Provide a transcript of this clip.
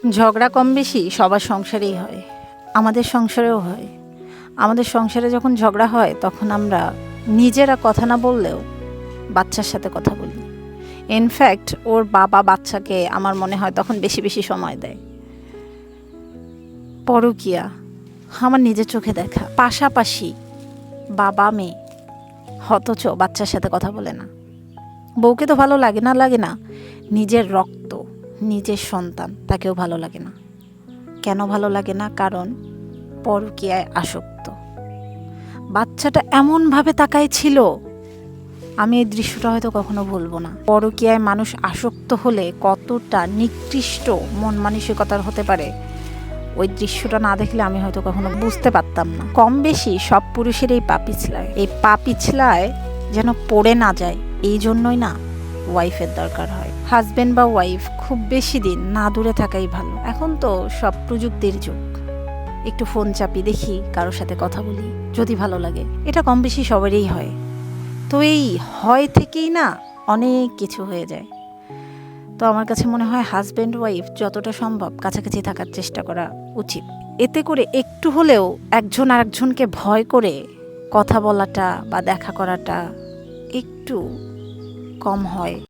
ঝগড়া কম বেশি সবার সংসারেই হয়, আমাদের সংসারেও হয়। আমাদের সংসারে যখন ঝগড়া হয় তখন আমরা নিজেরা কথা না বললেও বাচ্চার সাথে কথা বলি। ইনফ্যাক্ট ওর বাবা বাচ্চাকে আমার মনে হয় তখন বেশি বেশি সময় দেয়। পরকীয়া আমার নিজের চোখে দেখা, পাশাপাশি বাবা মেয়ে, অথচ বাচ্চার সাথে কথা বলে না। বউকে তো ভালো লাগে না, নিজের রক্ত, নিজের সন্তান তাকেও ভালো লাগে না। কেন ভালো লাগে না? কারণ পরকীয়ায় আসক্ত। বাচ্চাটা এমনভাবে তাকায় ছিল, আমি এই দৃশ্যটা হয়তো কখনো ভুলবো না। পরকীয়ায় মানুষ আসক্ত হলে কতটা নিকৃষ্ট মন মানসিকতার হতে পারে, ওই দৃশ্যটা না দেখলে আমি হয়তো কখনো বুঝতে পারতাম না। কম বেশি সব পুরুষের এই পা পিছলায়, এই পা পিছলায় যেন পড়ে না যায়, এই জন্যই না ওয়াইফের দরকার হয়। হাজবেন্ড বা ওয়াইফ খুব বেশি দিন না দূরে থাকাই ভালো। এখন তো সব প্রযুক্তির যুগ, একটু ফোন চাপি, দেখি কারোর সাথে কথা বলি, যদি ভালো লাগে। এটা কম বেশি সবারই হয়। তো এই হয় থেকেই না অনেক কিছু হয়ে যায়। তো আমার কাছে মনে হয় হাজব্যান্ড ওয়াইফ যতটা সম্ভব কাছাকাছি থাকার চেষ্টা করা উচিত। এতে করে একটু হলেও একজন আরেকজনকে ভয় করে কথা বলাটা বা দেখা করাটা একটু কম হয়।